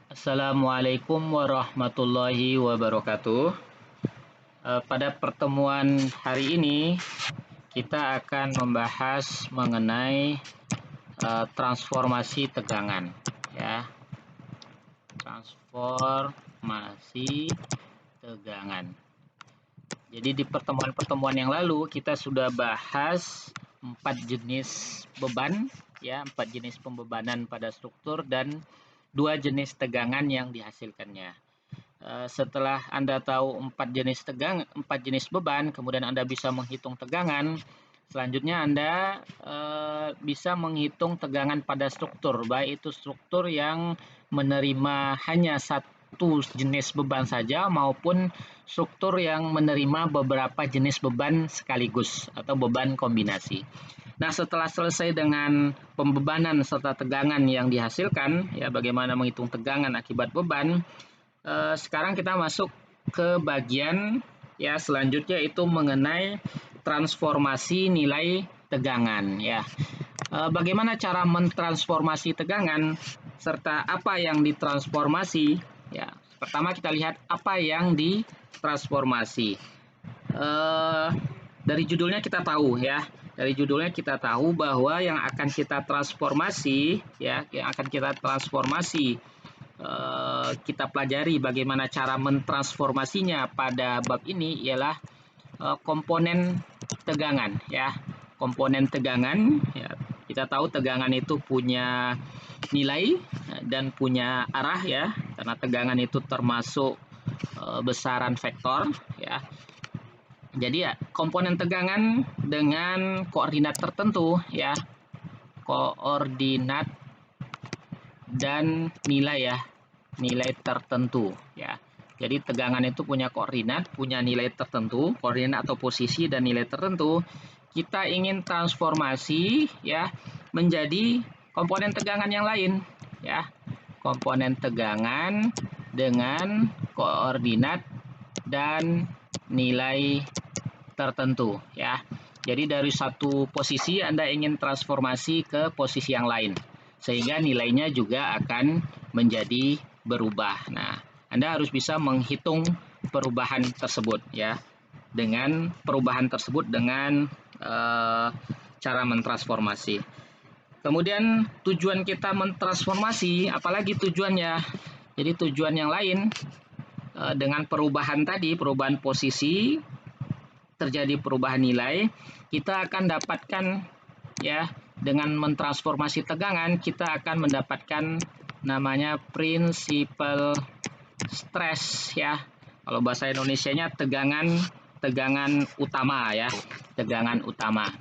Assalamualaikum warahmatullahi wabarakatuh. Pada pertemuan hari ini kita akan membahas mengenai transformasi tegangan, ya. Transformasi tegangan. Jadi di pertemuan-pertemuan yang lalu kita sudah bahas 4 jenis beban, ya, 4 jenis pembebanan pada struktur dan 2 jenis tegangan yang dihasilkannya. Setelah Anda tahu 4 jenis beban, kemudian Anda bisa menghitung tegangan. Selanjutnya Anda bisa menghitung tegangan pada struktur, baik itu struktur yang menerima hanya satu jenis beban saja maupun struktur yang menerima beberapa jenis beban sekaligus atau beban kombinasi. Nah, setelah selesai dengan pembebanan serta tegangan yang dihasilkan, ya, bagaimana menghitung tegangan akibat beban, sekarang kita masuk ke bagian ya selanjutnya, itu mengenai transformasi nilai tegangan, ya. Bagaimana cara mentransformasi tegangan serta apa yang ditransformasi, ya. Pertama kita lihat apa yang ditransformasi. Dari judulnya kita tahu, ya. Dari judulnya kita tahu bahwa yang akan kita transformasi, ya, kita pelajari bagaimana cara mentransformasinya pada bab ini ialah komponen tegangan, ya. Komponen tegangan, ya. Kita tahu tegangan itu punya nilai dan punya arah, ya, karena tegangan itu termasuk besaran vektor, ya. Jadi ya, komponen tegangan dengan koordinat tertentu, ya. Koordinat dan nilai, ya. Nilai tertentu, ya. Jadi tegangan itu punya koordinat, punya nilai tertentu, koordinat atau posisi dan nilai tertentu. Kita ingin transformasi, ya, menjadi komponen tegangan yang lain, ya. Komponen tegangan dengan koordinat dan nilai tertentu, ya. Jadi dari satu posisi Anda ingin transformasi ke posisi yang lain, sehingga nilainya juga akan menjadi berubah. Nah, Anda harus bisa menghitung perubahan tersebut, ya. Dengan perubahan tersebut dengan cara mentransformasi. Kemudian tujuan kita mentransformasi, apalagi tujuannya? Jadi tujuan yang lain dengan perubahan tadi, perubahan posisi, terjadi perubahan nilai, kita akan dapatkan, ya, dengan mentransformasi tegangan kita akan mendapatkan namanya prinsipal stres, ya. Kalau bahasa Indonesianya tegangan utama, ya. Tegangan utama.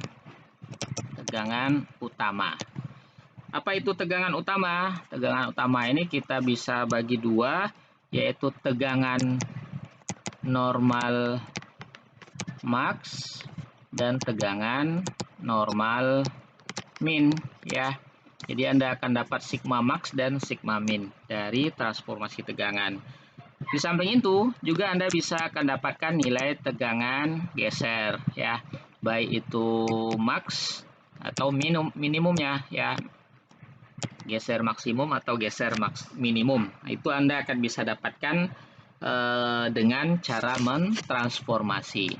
Apa itu tegangan utama? Tegangan utama ini kita bisa bagi dua, yaitu tegangan normal max dan tegangan normal min, ya. Jadi Anda akan dapat sigma max dan sigma min dari transformasi tegangan. Di samping itu juga Anda bisa akan dapatkan nilai tegangan geser, ya. Baik itu max atau minimumnya, ya. Geser maksimum atau geser minimum. Itu Anda akan bisa dapatkan dengan cara mentransformasi.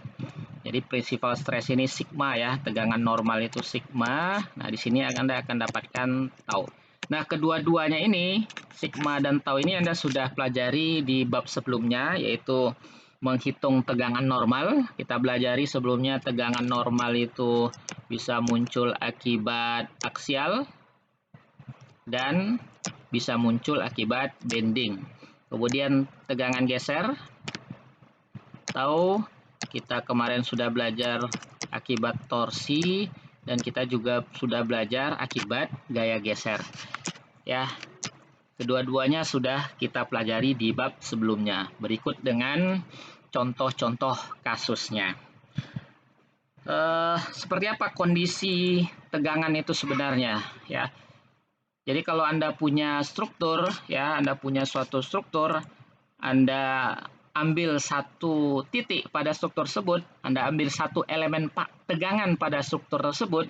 Jadi prinsipal stres ini sigma, ya, tegangan normal itu sigma. Nah, di sini Anda akan dapatkan tau. Nah, kedua-duanya ini, sigma dan tau ini Anda sudah pelajari di bab sebelumnya, yaitu menghitung tegangan normal. Kita pelajari sebelumnya tegangan normal itu bisa muncul akibat aksial dan bisa muncul akibat bending. Kemudian tegangan geser, tahu kita kemarin sudah belajar akibat torsi dan kita juga sudah belajar akibat gaya geser, ya. Kedua-duanya sudah kita pelajari di bab sebelumnya. Berikut dengan contoh-contoh kasusnya. Seperti apa kondisi tegangan itu sebenarnya, ya. Jadi kalau Anda punya struktur, ya, Anda punya suatu struktur, Anda ambil satu titik pada struktur tersebut, Anda ambil satu elemen tegangan pada struktur tersebut,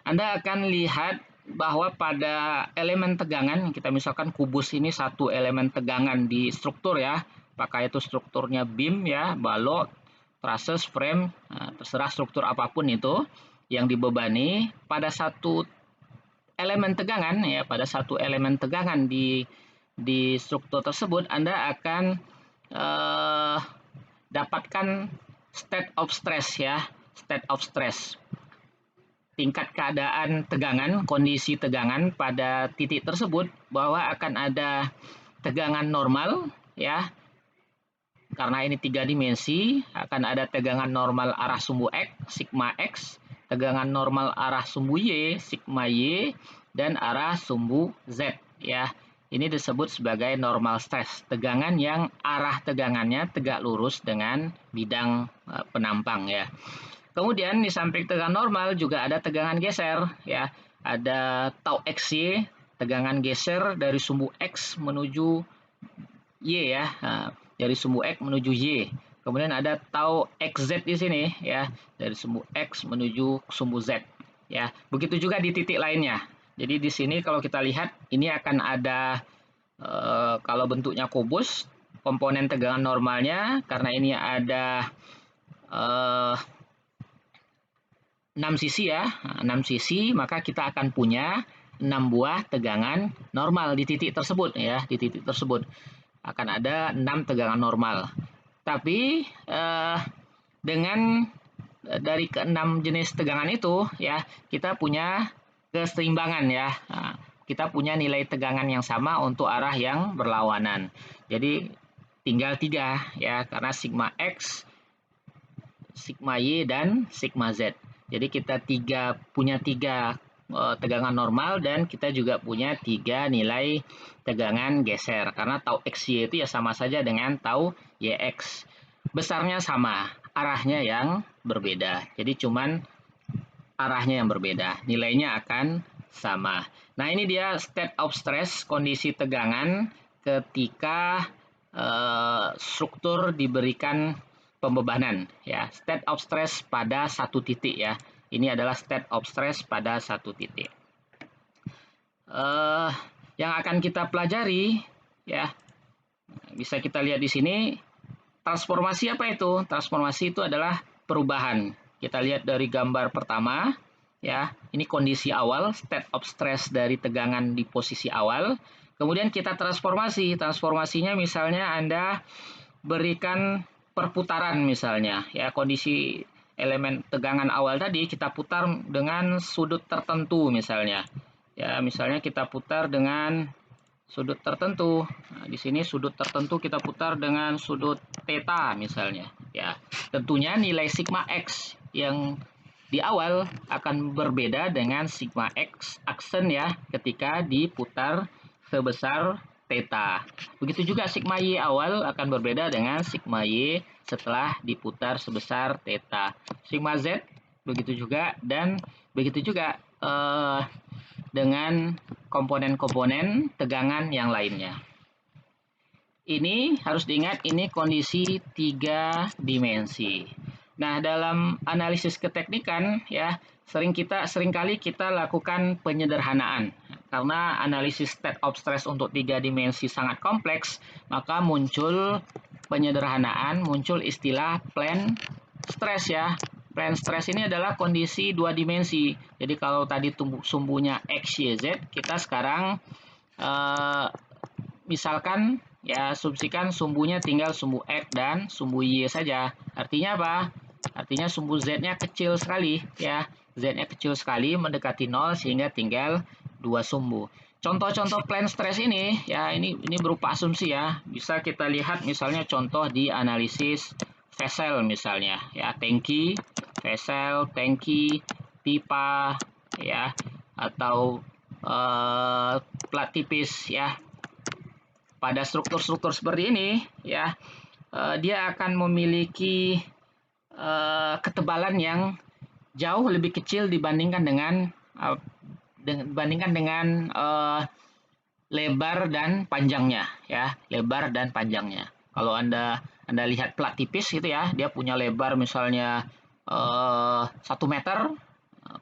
Anda akan lihat bahwa pada elemen tegangan, kita misalkan kubus ini satu elemen tegangan di struktur ya, apakah itu strukturnya beam ya, balok, trusses, frame, terserah struktur apapun itu yang dibebani pada satu elemen tegangan ya, pada satu elemen tegangan di struktur tersebut, Anda akan dapatkan state of stress ya, state of stress. Tingkat keadaan tegangan, kondisi tegangan pada titik tersebut bahwa akan ada tegangan normal ya. Karena ini 3 dimensi, akan ada tegangan normal arah sumbu X, sigma X, tegangan normal arah sumbu Y, sigma Y, dan arah sumbu Z ya. Ini disebut sebagai normal stress, tegangan yang arah tegangannya tegak lurus dengan bidang penampang ya. Kemudian di samping tegangan normal juga ada tegangan geser ya. Ada tau XY, tegangan geser dari sumbu X menuju Y ya. Dari sumbu X menuju Y. Kemudian ada tau XZ di sini ya, dari sumbu X menuju sumbu Z ya. Begitu juga di titik lainnya. Jadi di sini kalau kita lihat ini akan ada kalau bentuknya kubus, komponen tegangan normalnya karena ini ada 6 sisi ya, 6 sisi, maka kita akan punya 6 buah tegangan normal di titik tersebut ya, di titik tersebut akan ada 6 tegangan normal. Tapi dengan dari ke-6 jenis tegangan itu ya, kita punya keseimbangan ya. Kita punya nilai tegangan yang sama untuk arah yang berlawanan. Jadi tinggal 3 ya, karena sigma X, sigma Y, dan sigma Z. Jadi kita punya 3 tegangan normal dan kita juga punya 3 nilai tegangan geser. Karena tau XY itu ya sama saja dengan tau YX. Besarnya sama, arahnya yang berbeda. Jadi cuman arahnya yang berbeda, nilainya akan sama. Nah ini dia state of stress, kondisi tegangan ketika struktur diberikan pembebanan ya, state of stress pada satu titik ya. Ini adalah state of stress pada satu titik. Yang akan kita pelajari ya, bisa kita lihat di sini, transformasi apa itu? Transformasi itu adalah perubahan. Kita lihat dari gambar pertama ya, ini kondisi awal, state of stress dari tegangan di posisi awal. Kemudian kita transformasi, transformasinya misalnya Anda berikan perputaran misalnya ya, kondisi elemen tegangan awal tadi kita putar dengan sudut tertentu misalnya ya, misalnya kita putar dengan sudut tertentu. Nah, di sini sudut tertentu kita putar dengan sudut theta misalnya ya. Tentunya nilai sigma X yang di awal akan berbeda dengan sigma X aksen ya ketika diputar sebesar theta. Begitu juga sigma Y awal akan berbeda dengan sigma Y setelah diputar sebesar theta. Sigma Z begitu juga, dan begitu juga dengan komponen-komponen tegangan yang lainnya. Ini harus diingat, ini kondisi 3 dimensi. Nah, dalam analisis keteknikan ya, seringkali kita lakukan penyederhanaan. Karena analisis state of stress untuk 3 dimensi sangat kompleks, maka muncul penyederhanaan, muncul istilah plane stress ya. Plane stress ini adalah kondisi 2 dimensi. Jadi kalau tadi sumbunya X, Y, Z, kita sekarang misalkan ya, asumsikan sumbunya tinggal sumbu X dan sumbu Y saja. Artinya apa? Artinya sumbu Z-nya kecil sekali ya. Z-nya kecil sekali, mendekati 0 sehingga tinggal 2 sumbu. Contoh-contoh plane stress ini ya, ini berupa asumsi ya. Bisa kita lihat misalnya contoh di analisis vessel misalnya ya, tangki, vessel, tangki, pipa ya, atau plat tipis ya. Pada struktur-struktur seperti ini ya, dia akan memiliki ketebalan yang jauh lebih kecil dibandingkan dengan lebar dan panjangnya ya, lebar dan panjangnya. Kalau Anda lihat plat tipis gitu ya, dia punya lebar misalnya 1 meter,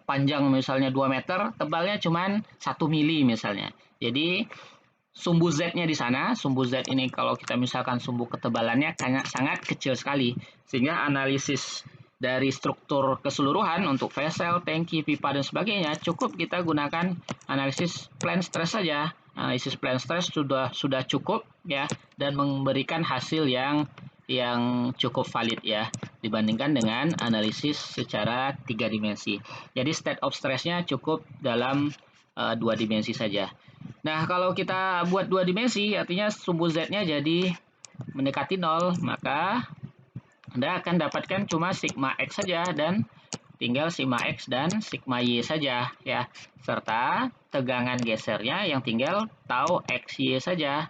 panjang misalnya 2 meter, tebalnya cuma 1 mili misalnya. Jadi sumbu Z-nya di sana, sumbu Z ini kalau kita misalkan sumbu ketebalannya sangat kecil sekali, sehingga analisis dari struktur keseluruhan untuk vessel, tangki, pipa dan sebagainya cukup kita gunakan analisis plane stress saja. Analisis plane stress sudah cukup ya, dan memberikan hasil yang cukup valid ya, dibandingkan dengan analisis secara 3 dimensi. Jadi state of stress-nya cukup dalam 2 dimensi saja. Nah, kalau kita buat 2 dimensi, artinya sumbu Z-nya jadi mendekati 0, maka Anda akan dapatkan cuma sigma X saja, dan tinggal sigma X dan sigma Y saja ya, serta tegangan gesernya yang tinggal tau XY saja.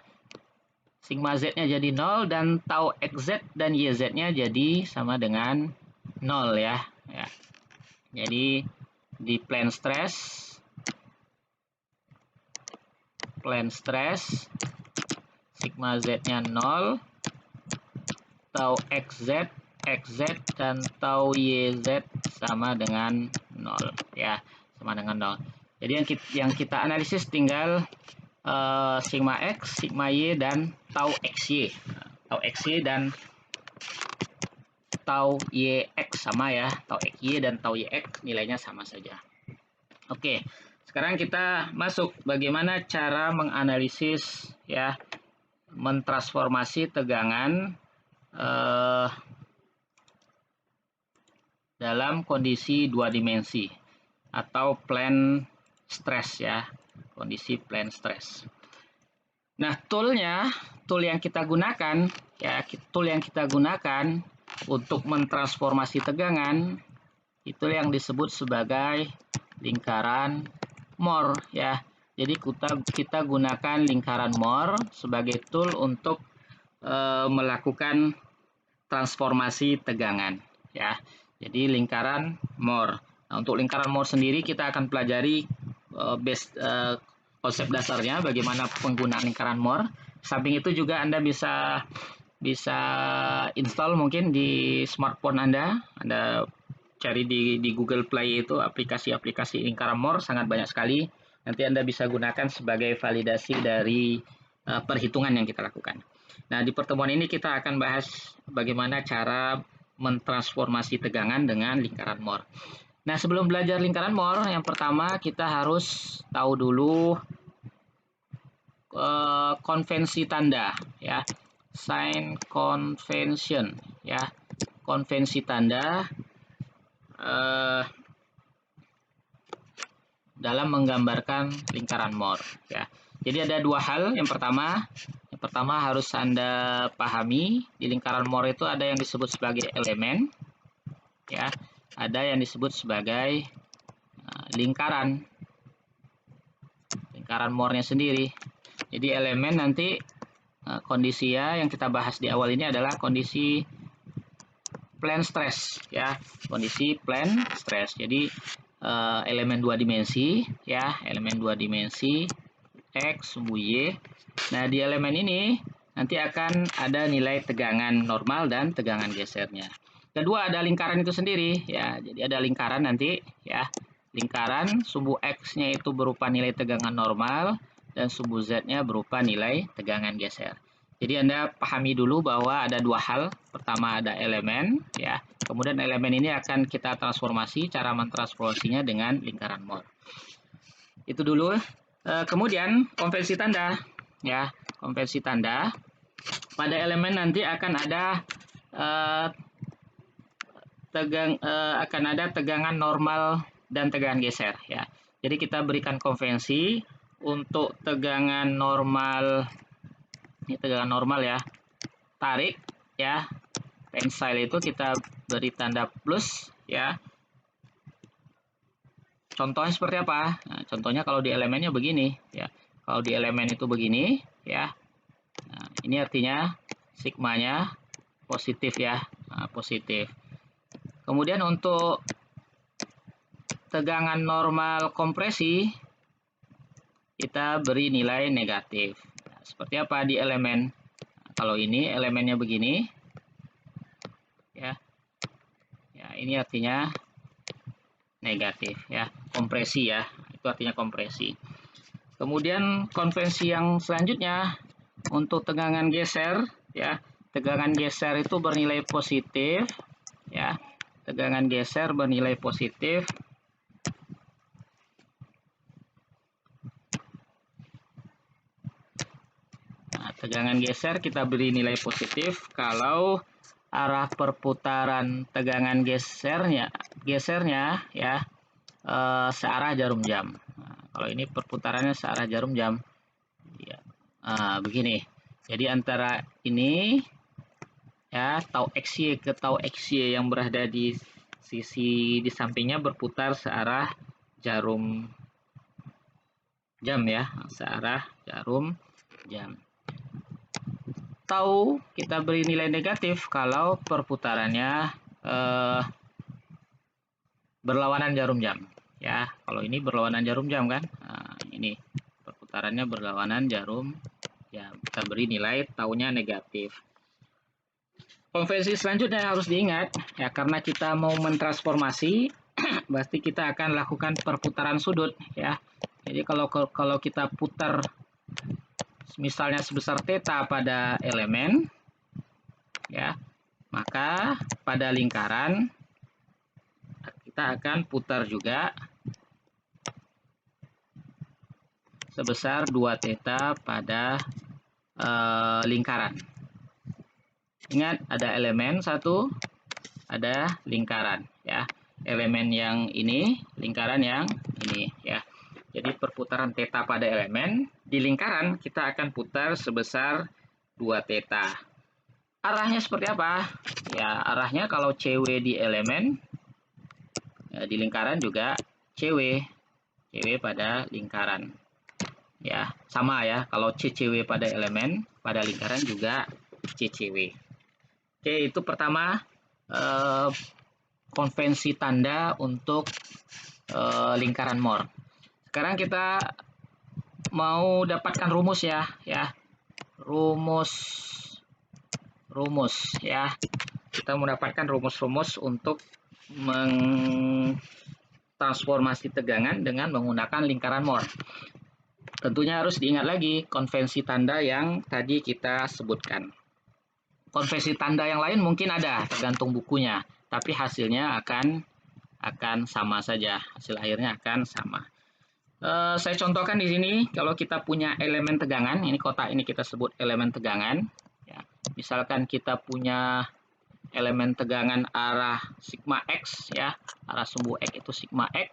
Sigma Z-nya jadi 0 dan tau XZ dan YZ-nya jadi sama dengan 0 ya. Jadi di plane stress sigma Z-nya 0, tau XZ, dan tau YZ sama dengan 0 ya, sama dengan 0. Jadi yang kita analisis tinggal sigma X, sigma Y, dan tau XY. Tau XY dan tau YX sama ya, tau XY dan tau YX nilainya sama saja. Oke, sekarang kita masuk bagaimana cara menganalisis ya, mentransformasi tegangan dalam kondisi 2 dimensi atau plane stress ya, kondisi plane stress. Nah, tool yang kita gunakan ya, untuk mentransformasi tegangan itu yang disebut sebagai lingkaran Moore ya. Jadi kita gunakan lingkaran Moore sebagai tool untuk melakukan transformasi tegangan ya. Jadi lingkaran Moore. Nah, untuk lingkaran Moore sendiri kita akan pelajari konsep dasarnya, bagaimana penggunaan lingkaran Moore. Samping itu juga Anda bisa install mungkin di smartphone Anda cari di Google Play itu aplikasi-aplikasi lingkaran Moore, sangat banyak sekali. Nanti Anda bisa gunakan sebagai validasi dari perhitungan yang kita lakukan. Nah, di pertemuan ini kita akan bahas bagaimana cara mentransformasi tegangan dengan lingkaran Moore. Nah, sebelum belajar lingkaran Moore, yang pertama kita harus tahu dulu konvensi tanda ya, sign convention ya, konvensi tanda dalam menggambarkan lingkaran Moore ya. Jadi ada dua hal. Yang pertama harus Anda pahami, di lingkaran Moore itu ada yang disebut sebagai elemen ya, ada yang disebut sebagai lingkaran Moore-nya sendiri. Jadi elemen nanti kondisi yang kita bahas di awal ini adalah kondisi plane stress ya, kondisi plane stress. Jadi elemen 2 dimensi ya, elemen 2 dimensi X, sumbu Y. Nah, di elemen ini nanti akan ada nilai tegangan normal dan tegangan gesernya. Kedua, ada lingkaran itu sendiri ya. Jadi ada lingkaran nanti ya. Lingkaran sumbu X-nya itu berupa nilai tegangan normal dan sumbu Z-nya berupa nilai tegangan geser. Jadi Anda pahami dulu bahwa ada dua hal. Pertama ada elemen ya. Kemudian elemen ini akan kita transformasi, cara mentransformasinya dengan lingkaran Moore. Itu dulu. Kemudian konvensi tanda ya, konvensi tanda pada elemen nanti akan ada tegangan normal dan tegangan geser ya. Jadi kita berikan konvensi untuk tegangan normal, ini tegangan normal ya, tarik ya, tensile itu kita beri tanda plus ya. Contohnya seperti apa? Nah, contohnya kalau di elemennya begini ya. Kalau di elemen itu begini ya. Nah, ini artinya sigmanya positif ya. Nah, positif. Kemudian untuk tegangan normal kompresi kita beri nilai negatif. Nah, seperti apa di elemen? Nah, kalau ini elemennya begini ya. Ya, ini artinya negatif ya, kompresi ya, itu artinya kompresi. Kemudian konvensi yang selanjutnya untuk tegangan geser ya, tegangan geser itu bernilai positif ya, tegangan geser bernilai positif tegangan geser kita beri nilai positif kalau arah perputaran tegangan gesernya ya searah jarum jam. Nah, kalau ini perputarannya searah jarum jam ya, begini. Jadi antara ini ya tau XY ke tau XY yang berada di sisi di sampingnya berputar searah jarum jam ya, searah jarum jam. Atau kita beri nilai negatif kalau perputarannya berlawanan jarum jam ya. Kalau ini berlawanan jarum jam kan, nah, ini perputarannya berlawanan jarum jam, kita beri nilai taunya negatif. Konvensi selanjutnya harus diingat ya, karena kita mau mentransformasi berarti kita akan lakukan perputaran sudut ya. Jadi kalau kita putar misalnya sebesar theta pada elemen ya, maka pada lingkaran kita akan putar juga sebesar 2 theta pada lingkaran. Ingat, ada elemen satu, ada lingkaran ya. Elemen yang ini, lingkaran yang ini ya. Jadi perputaran theta pada elemen, di lingkaran kita akan putar sebesar 2 theta. Arahnya seperti apa? Ya, arahnya kalau CW di elemen, ya, di lingkaran juga CW pada lingkaran. Ya, sama ya. Kalau CCW pada elemen, pada lingkaran juga CCW. Oke, itu pertama konvensi tanda untuk lingkaran Mohr. Sekarang kita mau dapatkan rumus ya, rumus ya. Kita mendapatkan rumus-rumus untuk mengtransformasi tegangan dengan menggunakan lingkaran Mohr. Tentunya harus diingat lagi konvensi tanda yang tadi kita sebutkan. Konvensi tanda yang lain mungkin ada, tergantung bukunya, tapi hasilnya akan sama saja. Hasil akhirnya akan sama. Saya contohkan di sini, kalau kita punya elemen tegangan, ini kotak ini kita sebut elemen tegangan. Ya, misalkan kita punya elemen tegangan arah sigma X, ya, arah sumbu X itu sigma X.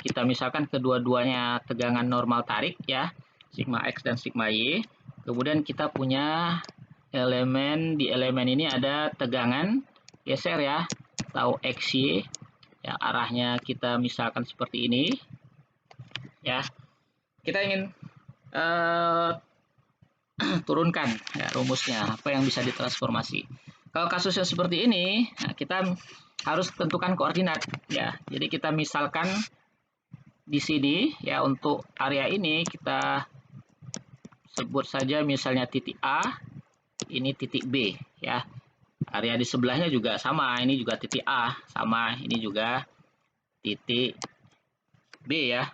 Kita misalkan kedua-duanya tegangan normal tarik, ya, sigma X dan sigma Y. Kemudian kita punya elemen, di elemen ini ada tegangan geser ya, tau XY. Ya, arahnya kita misalkan seperti ini. Ya, kita ingin turunkan ya rumusnya, apa yang bisa ditransformasi. Kalau kasusnya seperti ini, nah, kita harus tentukan koordinat ya. Jadi kita misalkan di sini ya, untuk area ini kita sebut saja misalnya titik A, ini titik B ya. Area di sebelahnya juga sama, ini juga titik A, sama ini juga titik B ya.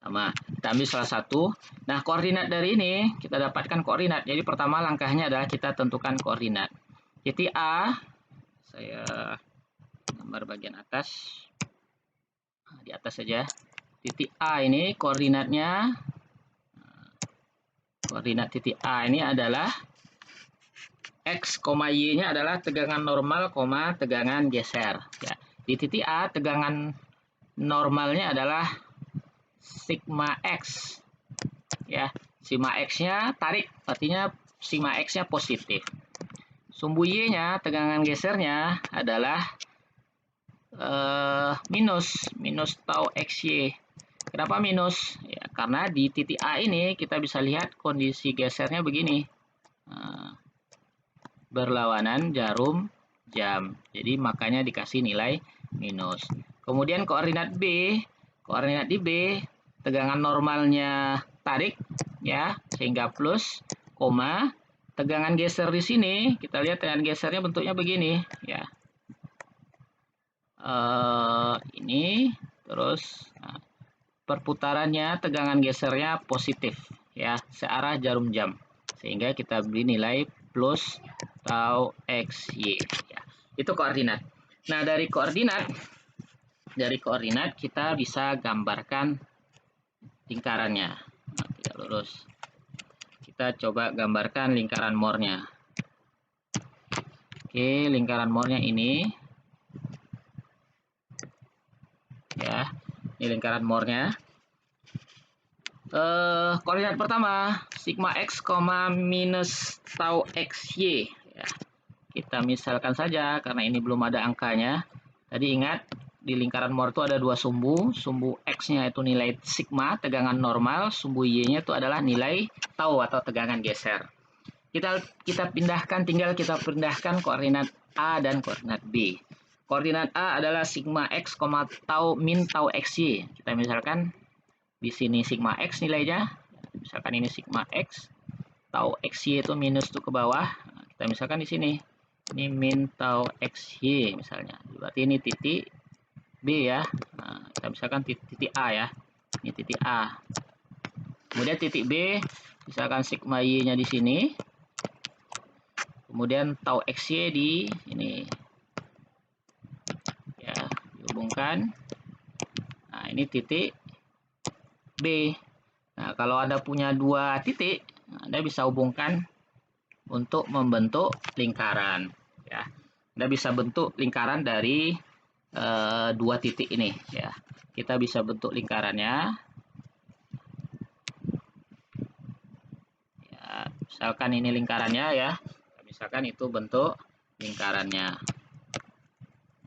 Sama, kita ambil salah satu. Nah, koordinat dari ini kita dapatkan koordinat. Jadi pertama langkahnya adalah kita tentukan koordinat. Titik A, saya gambar bagian atas, di atas saja. Titik A ini koordinatnya, koordinat titik A ini adalah X, Y-nya adalah tegangan normal, tegangan geser. Ya. Di titik A tegangan normalnya adalah sigma X ya, sigma X-nya tarik, artinya sigma X-nya positif. Sumbu Y-nya tegangan gesernya adalah minus tau XY. Kenapa minus? Ya, karena di titik A ini kita bisa lihat kondisi gesernya begini, berlawanan jarum jam. Jadi makanya dikasih nilai minus. Kemudian koordinat B, koordinat di B tegangan normalnya tarik ya, sehingga plus, koma, tegangan geser di sini kita lihat tegangan gesernya bentuknya begini ya, ini, terus perputarannya, tegangan gesernya positif ya, searah jarum jam, sehingga kita beri nilai plus tau xy ya. Itu koordinat. Nah, dari koordinat kita bisa gambarkan lingkarannya. Nah, tidak lurus. Kita coba gambarkan lingkaran Moore-nya. Oke, lingkaran Moore-nya ini ya. Ini lingkaran Moore-nya. Koordinat pertama sigma x, minus tau xy ya. Kita misalkan saja karena ini belum ada angkanya. Tadi ingat di lingkaran Moore itu ada dua sumbu. Sumbu x-nya itu nilai sigma, tegangan normal. Sumbu y-nya itu adalah nilai tau atau tegangan geser. Tinggal kita pindahkan koordinat A dan koordinat B. Koordinat A adalah sigma x, tau min tau xy. Kita misalkan di sini sigma x nilainya, misalkan ini sigma x, tau xy itu minus tuh ke bawah. Nah, kita misalkan di sini, ini min tau xy misalnya. Berarti ini titik B ya. Nah, kita misalkan titik A ya. Ini titik A. Kemudian titik B, misalkan sigma y-nya di sini. Kemudian tau xy di ini. Ya, dihubungkan. Nah, ini titik B. Nah, kalau Anda punya dua titik, Anda bisa hubungkan untuk membentuk lingkaran. Ya, Anda bisa bentuk lingkaran dari dua titik ini. Ya, kita bisa bentuk lingkarannya. Ya, misalkan ini lingkarannya ya. Misalkan itu bentuk lingkarannya.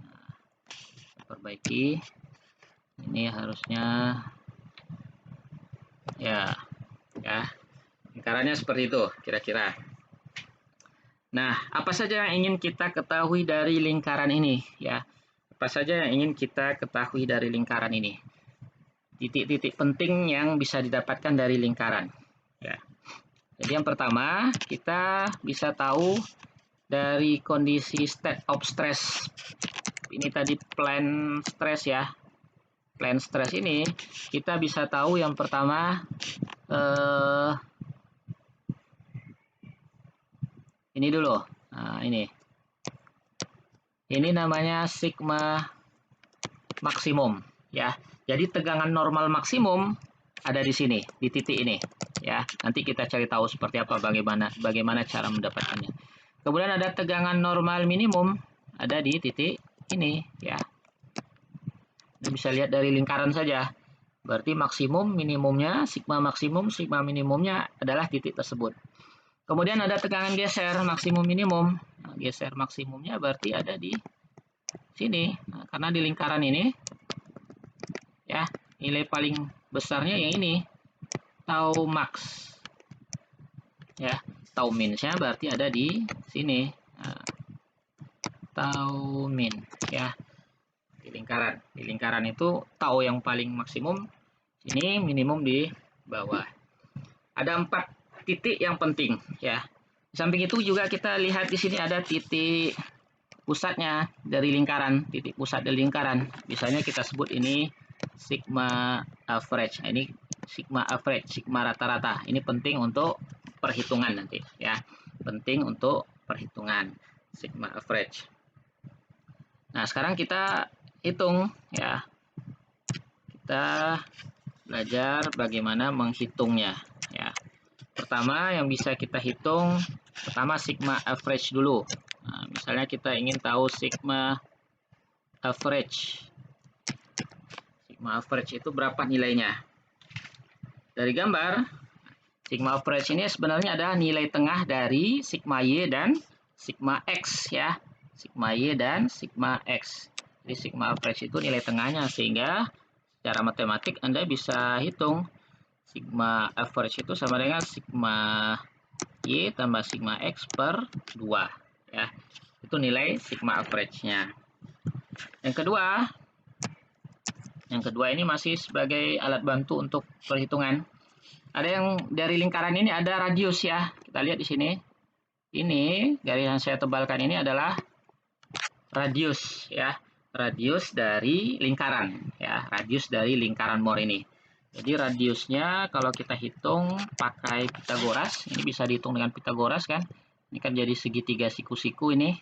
Nah, perbaiki. Ini harusnya ya lingkarannya seperti itu kira-kira. Nah, apa saja yang ingin kita ketahui dari lingkaran ini ya? Apa saja yang ingin kita ketahui dari lingkaran ini? Titik-titik penting yang bisa didapatkan dari lingkaran ya. Jadi yang pertama, kita bisa tahu dari kondisi state of stress. Ini tadi plane stress ya. Plane stress ini kita bisa tahu yang pertama ini dulu. Nah, ini namanya sigma maksimum ya. Jadi tegangan normal maksimum ada di sini, di titik ini ya. Nanti kita cari tahu seperti apa, bagaimana cara mendapatkannya. Kemudian ada tegangan normal minimum ada di titik ini ya. Anda bisa lihat dari lingkaran saja. Berarti maksimum, minimumnya, sigma maksimum, sigma minimumnya adalah titik tersebut. Kemudian ada tegangan geser maksimum minimum. Nah, geser maksimumnya berarti ada di sini. Nah, karena di lingkaran ini ya, nilai paling besarnya yang ini, tau max. Ya, tau min-nya berarti ada di sini. Nah, tau min ya. Di lingkaran itu tau yang paling maksimum, ini minimum di bawah. Ada 4 titik yang penting ya. Di samping itu juga kita lihat di sini ada titik pusatnya dari lingkaran, titik pusat dari lingkaran. Biasanya kita sebut ini sigma average. Nah, ini sigma average, sigma rata-rata. Ini penting untuk perhitungan nanti ya. Penting untuk perhitungan sigma average. Nah, sekarang kita hitung ya. Kita belajar bagaimana menghitungnya ya. Pertama yang bisa kita hitung, pertama sigma average dulu. Nah, misalnya kita ingin tahu sigma average. Sigma average itu berapa nilainya? Dari gambar, sigma average ini sebenarnya adalah nilai tengah dari sigma y dan sigma x ya. Sigma y dan sigma x. Jadi sigma average itu nilai tengahnya, sehingga secara matematik Anda bisa hitung sigma average itu sama dengan sigma y tambah sigma x per 2 ya. Itu nilai sigma average-nya. Yang kedua ini masih sebagai alat bantu untuk perhitungan. Ada yang dari lingkaran ini ada radius ya. Kita lihat di sini. Ini garis yang saya tebalkan ini adalah radius ya. radius dari lingkaran, ya, radius dari lingkaran Moore ini. Jadi radiusnya kalau kita hitung pakai Pitagoras, ini bisa dihitung dengan Pitagoras kan? Ini kan jadi segitiga siku-siku ini.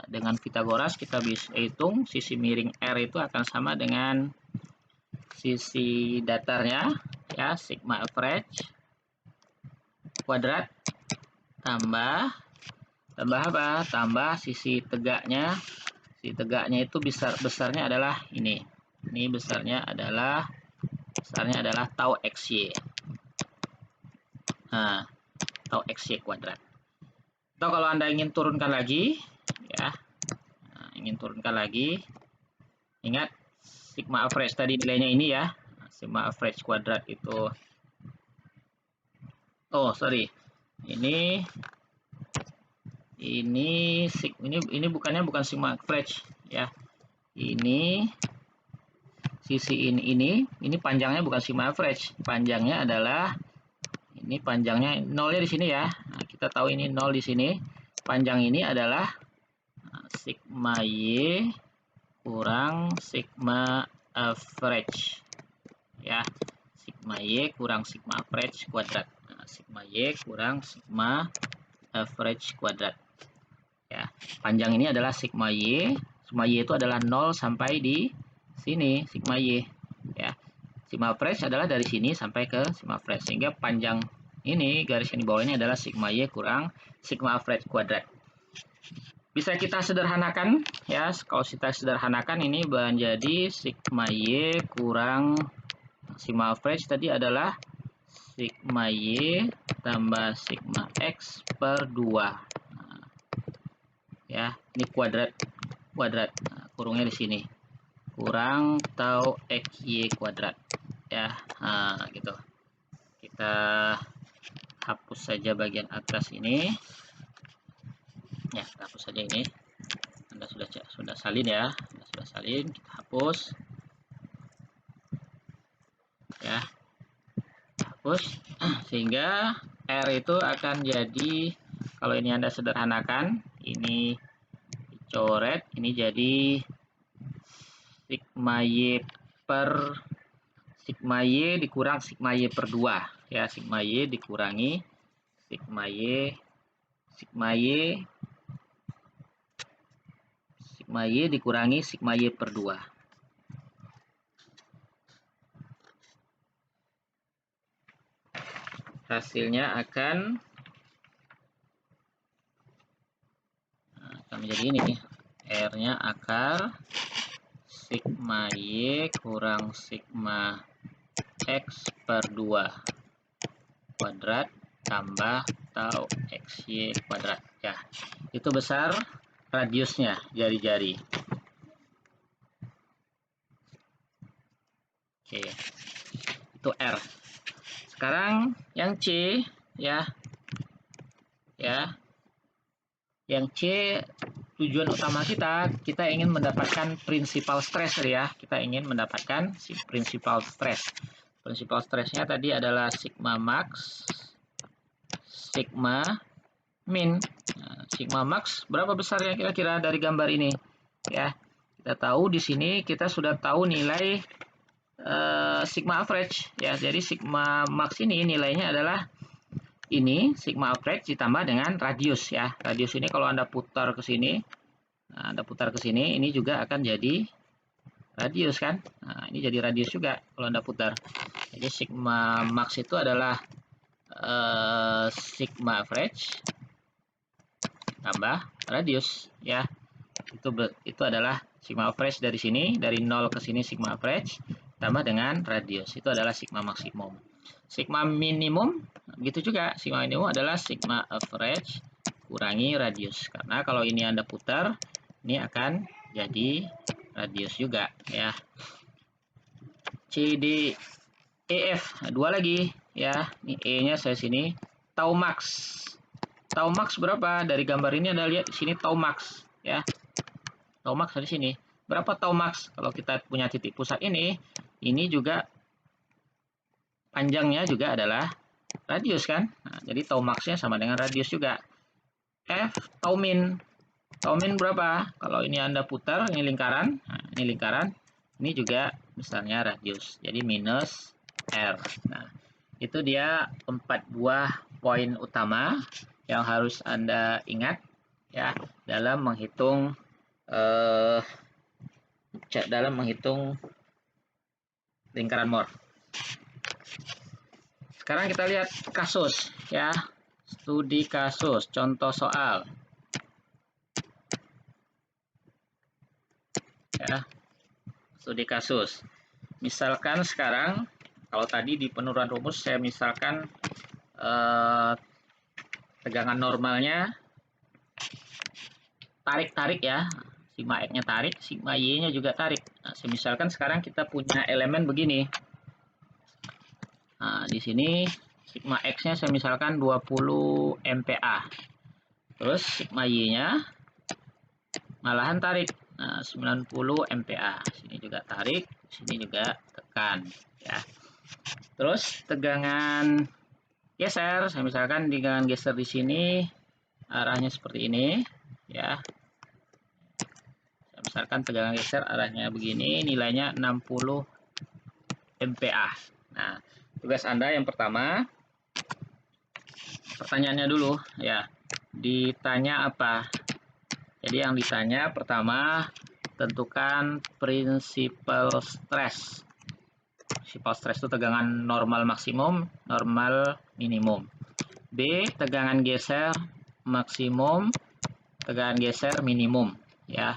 Dengan Pitagoras kita bisa hitung sisi miring R itu akan sama dengan sisi datarnya, ya, sigma average kuadrat tambah apa? Tambah sisi tegaknya. Sisi tegaknya itu besarnya adalah ini. Ini besarnya adalah tau xy. Nah, tau xy kuadrat. Atau kalau Anda ingin turunkan lagi, ya, ingat sigma average tadi nilainya ini ya. Sigma average kuadrat itu, oh sorry, ini bukan sigma average ya. Ini sisi ini panjangnya bukan sigma average, panjangnya adalah ini, panjangnya nolnya di sini ya. Nah, kita tahu ini 0 di sini. Panjang ini adalah sigma y kurang sigma average. Ya, sigma y kurang sigma average kuadrat. Nah, sigma y kurang sigma average kuadrat. Ya, panjang ini adalah sigma y. Sigma y itu adalah 0 sampai di sini, sigma y. Ya, sigma average adalah dari sini sampai ke sigma average, sehingga panjang ini, garis yang di bawah ini adalah sigma y kurang sigma average kuadrat. Bisa kita sederhanakan ya, kalau kita sederhanakan ini menjadi sigma y kurang sigma average tadi adalah sigma y tambah sigma x per 2. Nah, ya, ini kuadrat. Nah, kurungnya di sini. Kurang tau xy kuadrat. Ya, nah, gitu. Kita hapus saja bagian atas ini. Ya, kita hapus saja ini. Anda sudah salin ya. Anda sudah salin, kita hapus. Ya. Hapus sehingga R itu akan jadi, kalau ini Anda sederhanakan, ini dicoret, ini jadi sigma y dikurang sigma y per 2 ya, sigma y dikurangi sigma y dikurangi sigma y per 2. Hasilnya akan menjadi ini, R-nya akar sigma y kurang sigma x per 2 kuadrat tambah tau xy kuadrat. Ya, itu besar radiusnya jari-jari. Oke, itu R. Sekarang yang C ya. Yang C, tujuan utama kita ingin mendapatkan principal stress ya. Kita ingin mendapatkan si principal stress. Principal stressnya tadi adalah sigma max, sigma min. Nah, sigma max berapa besarnya kira-kira dari gambar ini? Ya, kita tahu di sini kita sudah tahu nilai sigma average ya. Jadi sigma max ini nilainya adalah ini sigma average ditambah dengan radius ya. Radius ini kalau Anda putar ke sini, nah, Anda putar ke sini, ini juga akan jadi radius kan. Nah, ini jadi radius juga kalau Anda putar. Jadi sigma max itu adalah sigma average tambah radius ya. Itu adalah sigma average dari sini, dari 0 ke sini sigma average tambah dengan radius. Itu adalah sigma maksimum. Sigma minimum begitu juga. Sigma minimum adalah sigma average kurangi radius. Karena kalau ini Anda putar, ini akan jadi radius juga ya. C, D, E, F. Nah, dua lagi ya. Ini E-nya saya sini. Tau max. Tau max berapa? Dari gambar ini Anda lihat di sini tau max ya. Tau max di sini. Berapa tau max? Kalau kita punya titik pusat ini juga panjangnya juga adalah radius kan. Nah, jadi tau maxnya sama dengan radius juga. F tau min. Tau min berapa? Kalau ini Anda putar, ini lingkaran. Nah, ini lingkaran. Ini juga besarnya radius. Jadi minus R. Nah, itu dia 4 buah poin utama yang harus Anda ingat ya dalam menghitung lingkaran Moore. Sekarang kita lihat kasus ya. Studi kasus, contoh soal. Ya. Studi kasus. Misalkan sekarang kalau tadi di penurunan rumus saya misalkan tegangan normalnya tarik-tarik ya. Sigma X-nya tarik, sigma Y-nya juga tarik. Nah, misalkan sekarang kita punya elemen begini. Nah, di sini sigma X-nya saya misalkan 20 MPa. Terus sigma Y-nya malahan tarik. Nah, 90 MPa. Sini juga tarik, sini juga tekan ya. Terus tegangan geser, saya misalkan tegangan geser di sini arahnya seperti ini ya. Saya misalkan tegangan geser arahnya begini, nilainya 60 MPa. Nah, tugas Anda yang pertama, pertanyaannya dulu ya. Ditanya apa? Jadi yang ditanya pertama, tentukan prinsipal stres. Prinsipal stres itu tegangan normal maksimum, normal minimum. B, tegangan geser maksimum, tegangan geser minimum ya.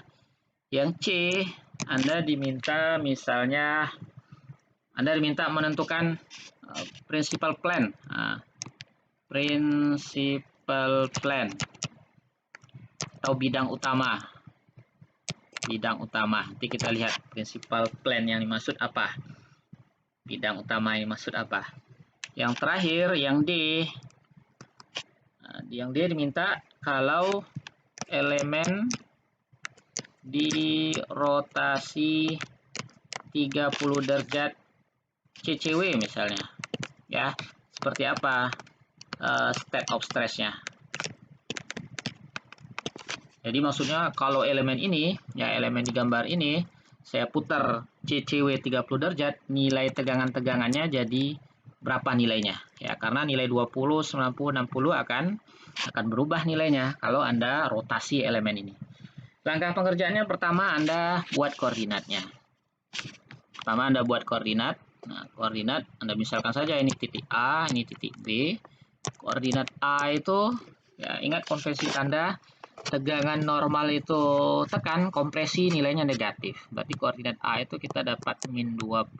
Yang C, Anda diminta misalnya Anda diminta menentukan principal plan. Principal plan atau bidang utama. Bidang utama. Nanti kita lihat principal plan yang dimaksud apa. Bidang utama yang dimaksud apa. Yang terakhir, yang D. Yang D diminta kalau elemen di rotasi 30 derajat CCW misalnya. Ya, seperti apa state of stress-nya. Jadi maksudnya kalau elemen ini, ya elemen di gambar ini, saya putar CCW 30 derajat, nilai tegangan-tegangannya jadi berapa nilainya? Ya, karena nilai 20, 90, 60 akan berubah nilainya kalau Anda rotasi elemen ini. Langkah pengerjaannya pertama Anda buat koordinatnya. Pertama Anda buat koordinat. Nah, koordinat Anda misalkan saja ini titik A, ini titik B. Koordinat A itu, ya ingat konvensi tanda, tegangan normal itu tekan, kompresi nilainya negatif. Berarti koordinat A itu kita dapat min 20,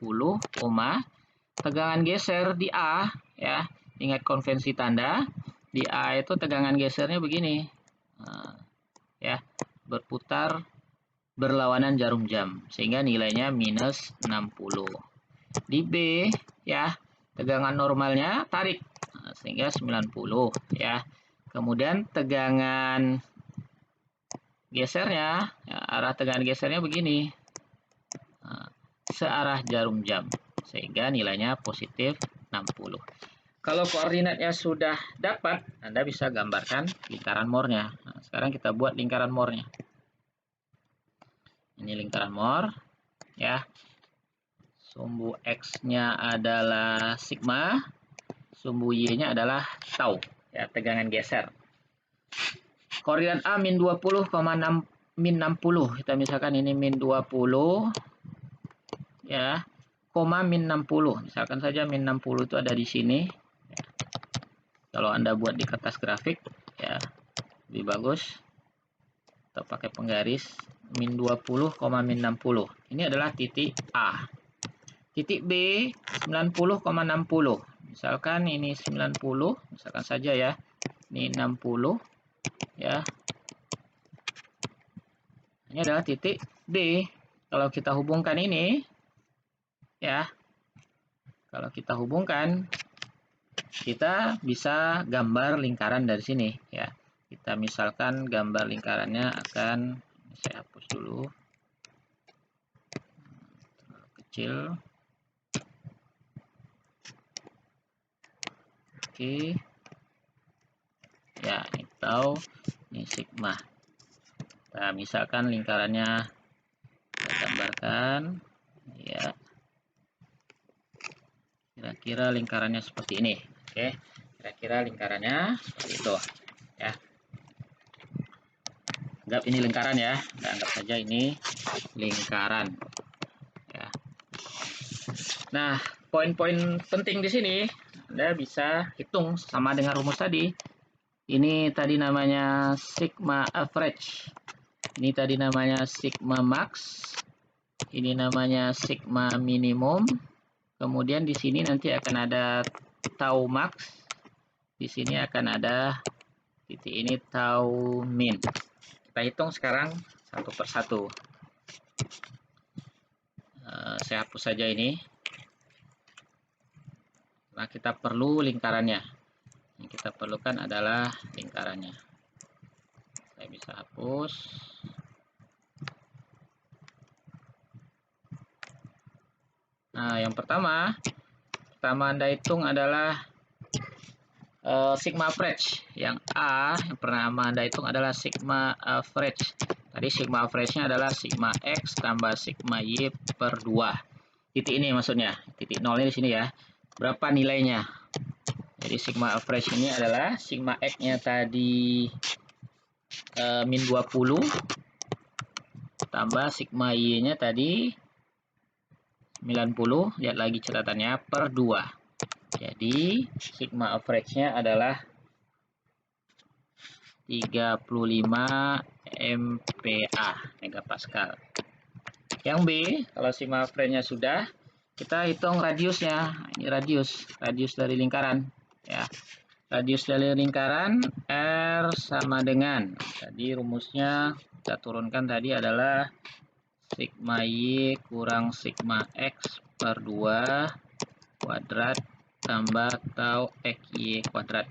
tegangan geser di A, ya ingat konvensi tanda, di A itu tegangan gesernya begini. Ya, berputar berlawanan jarum jam, sehingga nilainya minus 60. Di B, ya tegangan normalnya tarik, sehingga 90 ya. Kemudian tegangan gesernya, ya, arah tegangan gesernya begini, searah jarum jam, sehingga nilainya positif 60. Kalau koordinatnya sudah dapat, Anda bisa gambarkan lingkaran Moore-nya. Nah, sekarang kita buat lingkaran Moore-nya. Ini lingkaran Moore, ya. Sumbu X-nya adalah sigma, sumbu Y-nya adalah tau, ya, tegangan geser. Koordinat A min 20, min 60. Kita misalkan ini min 20, ya, koma min 60. Misalkan saja min 60 itu ada di sini. Ya. Kalau Anda buat di kertas grafik, ya, lebih bagus. Atau pakai penggaris, min 20, min 60. Ini adalah titik A. Titik B 90,60. Misalkan ini 90, misalkan saja ya. Ini 60 ya. Ini adalah titik B. Kalau kita hubungkan ini ya. Kalau kita hubungkan, kita bisa gambar lingkaran dari sini ya. Kita misalkan gambar lingkarannya akan, saya hapus dulu. Terlalu kecil. Oke. Ya, ini tau, ini sigma. Nah, misalkan lingkarannya kita gambarkan, ya. Kira-kira lingkarannya seperti ini. Oke, kira-kira lingkarannya seperti itu, ya. Anggap ini lingkaran ya, anggap saja ini lingkaran. Ya. Nah, poin-poin penting di sini Anda bisa hitung sama dengan rumus tadi. Ini tadi namanya sigma average. Ini tadi namanya sigma max. Ini namanya sigma minimum. Kemudian di sini nanti akan ada tau max. Di sini akan ada titik ini tau min. Kita hitung sekarang satu persatu. Saya hapus saja ini. Nah, kita perlu lingkarannya. Yang kita perlukan adalah lingkarannya. Saya bisa hapus. Nah, yang pertama Anda hitung adalah sigma average. Yang A yang pertama Anda hitung adalah sigma average. Tadi sigma average-nya adalah sigma X tambah sigma Y per 2. Titik ini maksudnya. Titik nolnya di sini ya. Berapa nilainya? Jadi sigma average ini adalah sigma X-nya tadi min 20 tambah sigma Y-nya tadi 90. Lihat lagi catatannya per 2. Jadi sigma average-nya adalah 35 MPa, megapascal. Yang B, kalau sigma average-nya sudah, kita hitung radiusnya. Ini radius dari lingkaran. Ya, radius dari lingkaran R sama dengan tadi rumusnya kita turunkan tadi adalah sigma Y kurang sigma X per 2 kuadrat tambah tau XY kuadrat,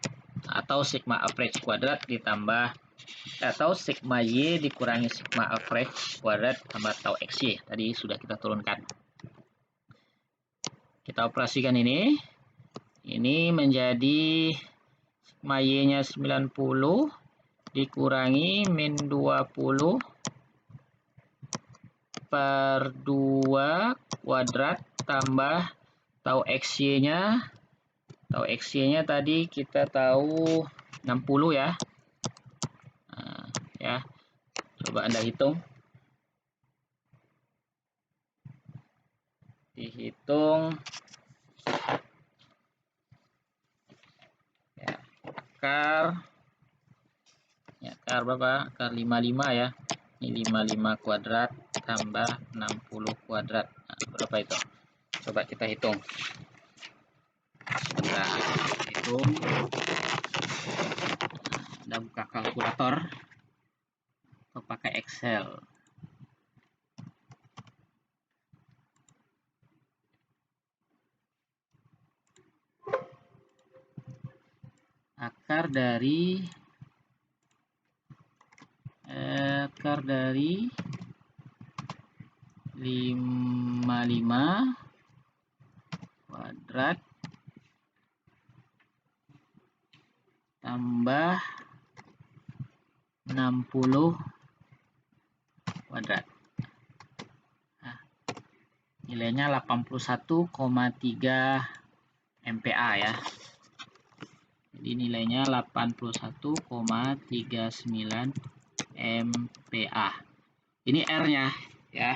atau sigma average kuadrat ditambah atau sigma Y dikurangi sigma average kuadrat tambah tau XY. Tadi sudah kita turunkan. Kita operasikan ini. Ini menjadi sigma Y-nya 90 dikurangi min 20 per 2 kuadrat tambah tau XY-nya. Tau XY-nya tadi kita tahu 60 ya. Nah, ya. Coba Anda hitung. Dihitung. Ya, akar berapa? Akar 55 ya. Ini 55 kuadrat tambah 60 kuadrat. Nah, berapa itu? Coba kita hitung. Sebentar, hitung. Anda buka kalkulator atau pakai Excel. Akar dari 55 kuadrat tambah 60 kuadrat. Nah, nilainya 81,3 MPa ya. Jadi nilainya 81,39 MPa. Ini R-nya ya.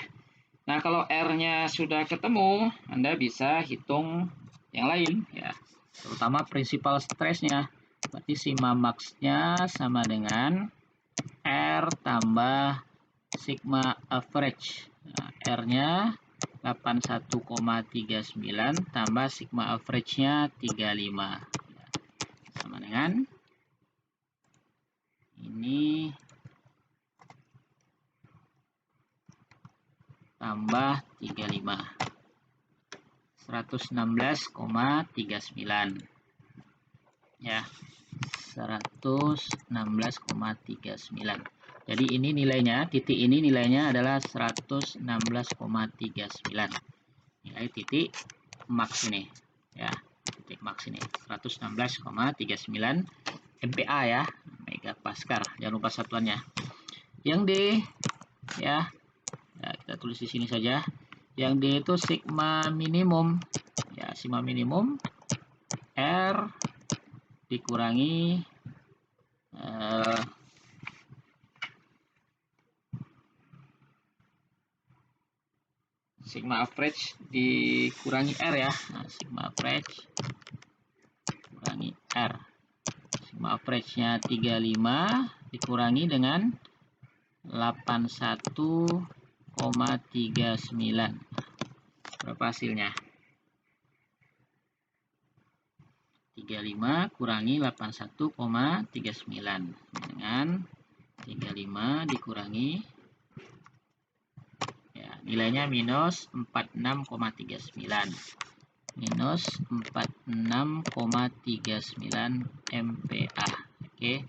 Nah, kalau R-nya sudah ketemu, Anda bisa hitung yang lain ya. Terutama principal stress-nya. Berarti sigma max-nya sama dengan R tambah sigma average. Nah, R-nya 81,39 tambah sigma average-nya 35. Sama dengan ini tambah 35. 116,39 ya, 116,39. Jadi ini nilainya, titik ini nilainya adalah 116,39. Nilai titik max ini ya, titik max ini 116,39 MPa ya, megapascal. Jangan lupa satuannya. Yang D ya, kita tulis di sini saja. Yang D itu sigma minimum ya, sigma minimum R dikurangi sigma average dikurangi R ya. Nah, sigma average kurangi R. Sigma average-nya 35 dikurangi dengan 81,39. Berapa hasilnya? 35 kurangi 81,39 dengan 35 dikurangi ya, nilainya minus 46,39. Minus 46,39 MPa. Oke.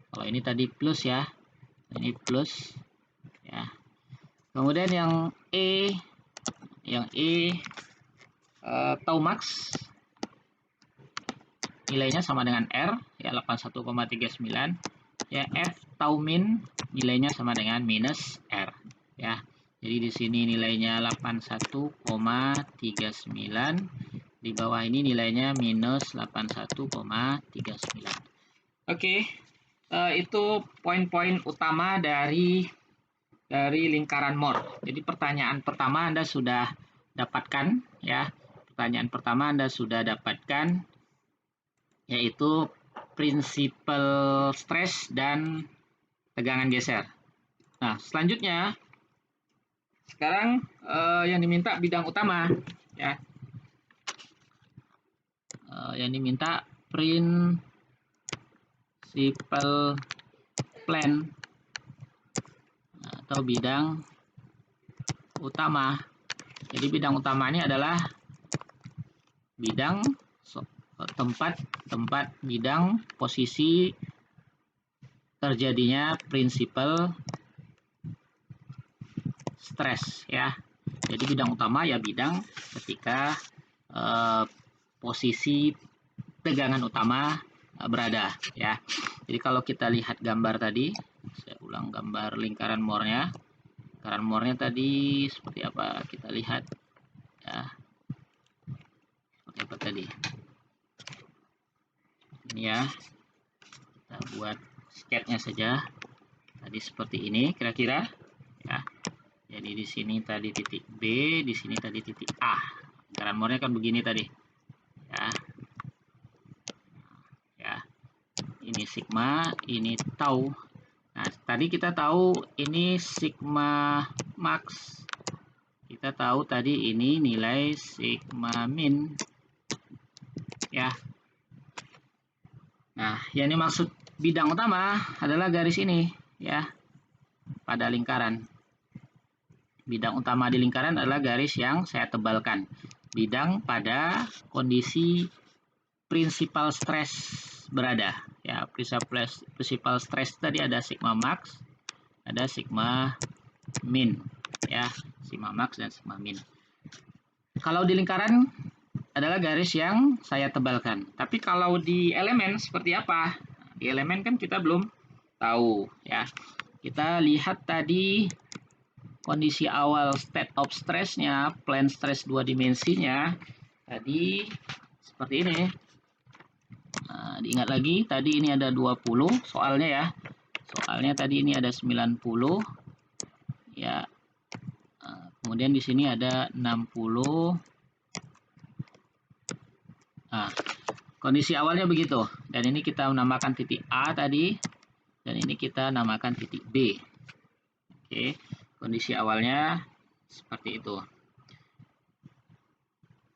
Kalau ini tadi plus ya. Ini plus ya. Kemudian yang E tau max nilainya sama dengan R ya, 81,39 ya. F tau min nilainya sama dengan minus R ya. Jadi di sini nilainya 81,39, di bawah ini nilainya minus 81,39. Oke, itu poin-poin utama dari lingkaran Moore. Jadi pertanyaan pertama Anda sudah dapatkan ya. Pertanyaan pertama Anda sudah dapatkan, yaitu prinsipal stres dan tegangan geser. Nah, selanjutnya sekarang yang diminta bidang utama ya. Yang diminta principal plan atau bidang utama. Jadi bidang utama ini adalah bidang tempat bidang posisi terjadinya prinsipal stres ya. Jadi bidang utama ya bidang ketika posisi tegangan utama berada ya. Jadi kalau kita lihat gambar tadi, saya ulang gambar lingkaran Moore-nya. Lingkaran Moore-nya tadi seperti apa? Kita lihat ya. Seperti apa tadi? Ini ya. Kita buat sketnya saja. Tadi seperti ini kira-kira ya. Jadi di sini tadi titik B, di sini tadi titik A. Lingkaran Moore-nya kan begini tadi. Ya. Ya. Ini sigma, ini tau. Nah, tadi kita tahu ini sigma max. Kita tahu tadi ini nilai sigma min. Ya. Nah, yang dimaksud bidang utama adalah garis ini ya. Pada lingkaran. Bidang utama di lingkaran adalah garis yang saya tebalkan. Bidang pada kondisi principal stress berada ya. Principal stress tadi ada sigma max, ada sigma min ya, sigma max dan sigma min. Kalau di lingkaran adalah garis yang saya tebalkan. Tapi kalau di elemen seperti apa? Di elemen kan kita belum tahu ya. Kita lihat tadi kondisi awal state of stress-nya, plane stress 2 dimensinya tadi seperti ini. Nah, diingat lagi tadi ini ada 20 soalnya ya. Soalnya tadi ini ada 90 ya. Kemudian di sini ada 60. Nah, kondisi awalnya begitu. Dan ini kita namakan titik A tadi, dan ini kita namakan titik B. Oke, kondisi awalnya seperti itu.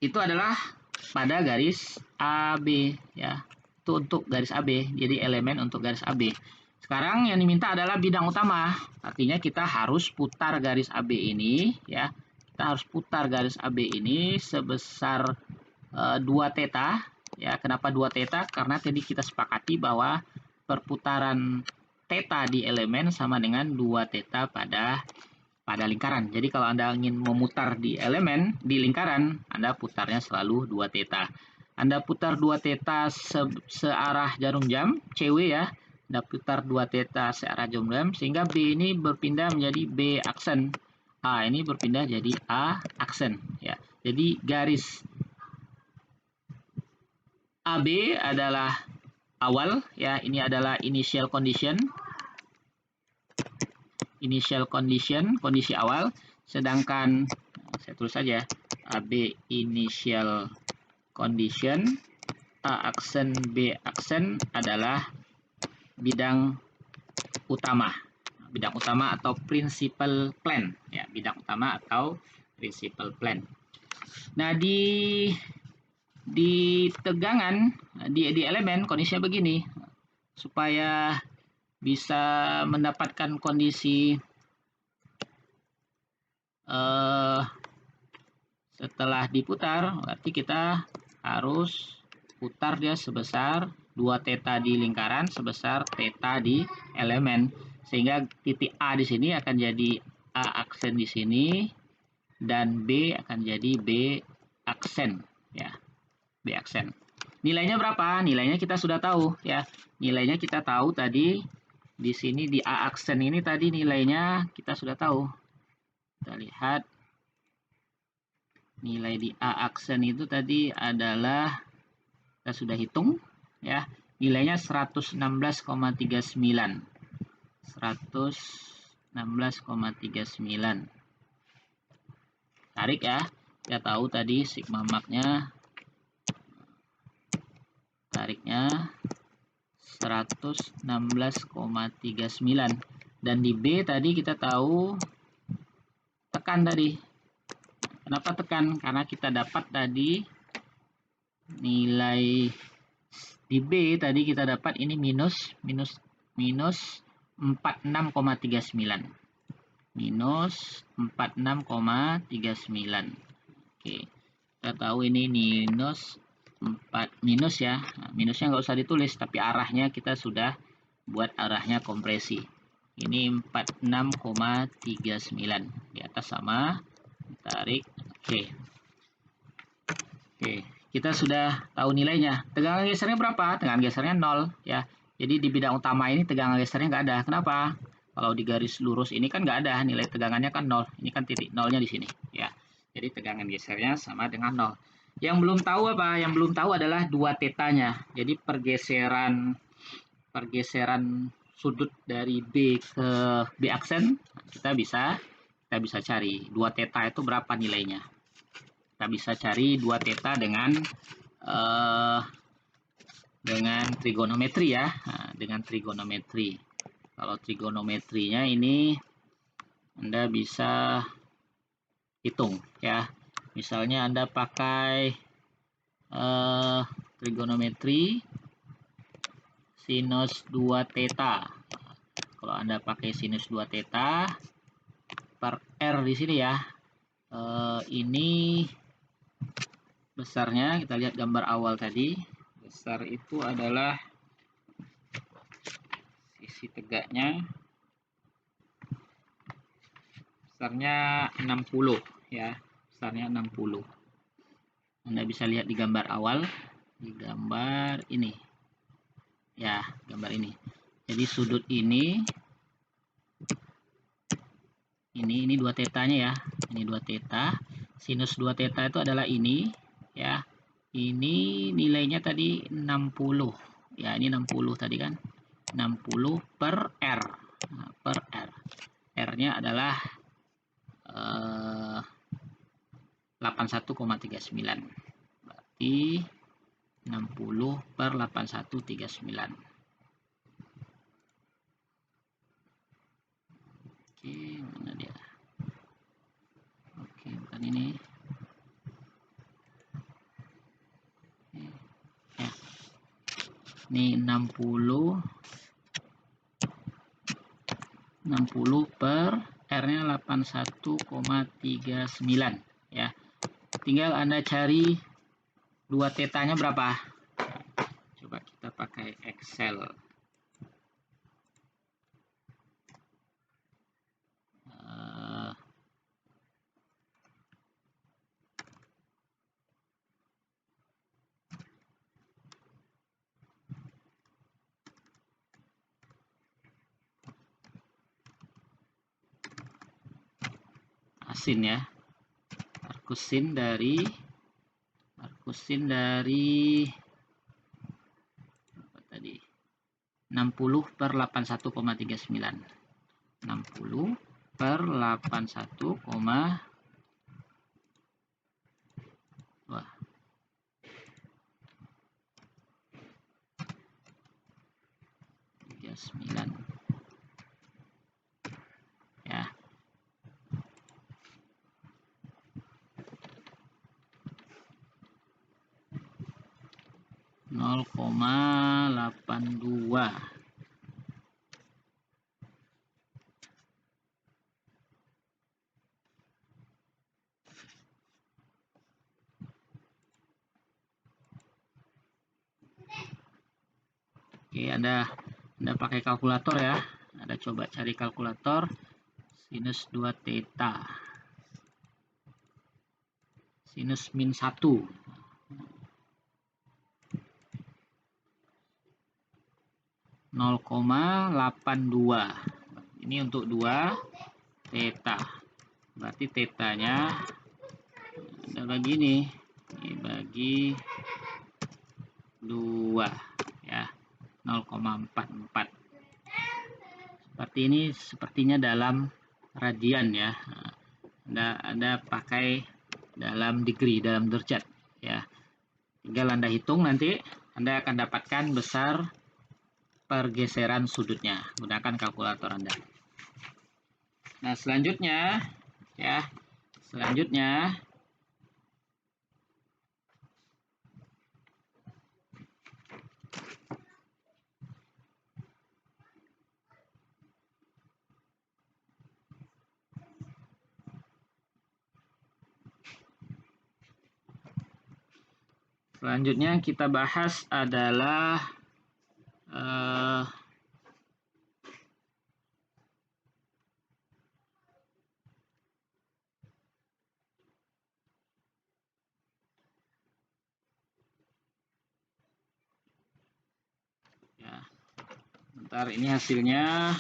Itu adalah pada garis AB ya. Itu untuk garis AB, jadi elemen untuk garis AB. Sekarang yang diminta adalah bidang utama. Artinya kita harus putar garis AB ini ya. Kita harus putar garis AB ini sebesar 2 theta ya. Kenapa 2 theta? Karena tadi kita sepakati bahwa perputaran theta di elemen sama dengan 2 theta pada lingkaran. Jadi kalau Anda ingin memutar di elemen di lingkaran, Anda putarnya selalu 2 theta. Anda putar 2 theta searah jarum jam CW ya. Anda putar 2 theta searah jam, sehingga B ini berpindah menjadi B aksen. A ini berpindah jadi A aksen. Ya. Jadi garis AB adalah awal, ya, ini adalah initial condition. Kondisi awal, sedangkan saya tulis saja AB initial condition, A aksen B aksen adalah bidang utama atau principal plan, ya, bidang utama atau principal plan. Nah, di tegangan di elemen kondisinya begini, supaya bisa mendapatkan kondisi setelah diputar, berarti kita harus putar dia sebesar 2 theta di lingkaran, sebesar theta di elemen, sehingga titik A di sini akan jadi A aksen di sini, dan B akan jadi B aksen, ya, B aksen. Nilainya berapa? Nilainya kita sudah tahu, ya. Nilainya kita tahu tadi di sini di A aksen ini tadi nilainya kita sudah tahu. Kita lihat nilai di A aksen itu tadi adalah, kita sudah hitung, ya, nilainya 116,39. 116,39. Tarik, ya. Kita tahu tadi sigma max-nya, tariknya 116,39, dan di B tadi kita tahu tekan tadi. Kenapa tekan? Karena kita dapat tadi nilai di B tadi kita dapat ini minus 46,39. Minus 46,39. Oke. Kita tahu ini minus 4 minus, ya. Nah, minusnya nggak usah ditulis, tapi arahnya kita sudah buat arahnya kompresi. Ini 46,39 di atas sama, tarik. Oke. Kita sudah tahu nilainya. Tegangan gesernya berapa? Tegangan gesernya 0, ya. Jadi di bidang utama ini tegangan gesernya nggak ada. Kenapa? Kalau di garis lurus ini kan nggak ada, nilai tegangannya kan 0. Ini kan titik nolnya di sini, ya. Jadi tegangan gesernya sama dengan 0. Yang belum tahu apa? Yang belum tahu adalah 2 tetanya. Jadi pergeseran sudut dari B ke B aksen, kita bisa cari 2 theta itu berapa nilainya. Kita bisa cari 2 theta dengan trigonometri, ya. Nah, dengan trigonometri. Kalau trigonometrinya ini Anda bisa hitung, ya. Misalnya Anda pakai trigonometri sinus 2 theta. Kalau Anda pakai sinus 2 theta per R di sini, ya. Ini besarnya, kita lihat gambar awal tadi. Besar itu adalah sisi tegaknya, besarnya 60, ya. Besarnya 60. Anda bisa lihat di gambar awal, di gambar ini, ya, gambar ini. Jadi sudut ini 2 tetanya, ya. Ini 2 teta. Sinus 2 teta itu adalah ini, ya. Ini nilainya tadi 60. Ya, ini 60 tadi kan. 60 per R. Nah, per R. R-nya adalah 81,39. Berarti 60 per 81,39. Oke, mana dia? Oke, bukan ini. Ya. Ini 60 per R-nya 81,39, ya. Tinggal Anda cari 2 tetanya berapa. Coba kita pakai Excel. arcsin ya. Arcsin dari apa tadi? 60 per 81,39. 60 per 81, wah, 39 ya. 0,82. Oke, Anda pakai kalkulator ya. Anda coba cari kalkulator sinus 2 theta. Sinus min 1. 0,82. Ini untuk 2 theta. Berarti tetanya ada bagi ini bagi 2 ya, 0,44. Seperti ini sepertinya dalam radian ya. Anda pakai dalam degree, dalam derajat ya. Tinggal Anda hitung, nanti Anda akan dapatkan besar pergeseran sudutnya gunakan kalkulator Anda. Nah, selanjutnya yang kita bahas adalah ya, bentar, ini hasilnya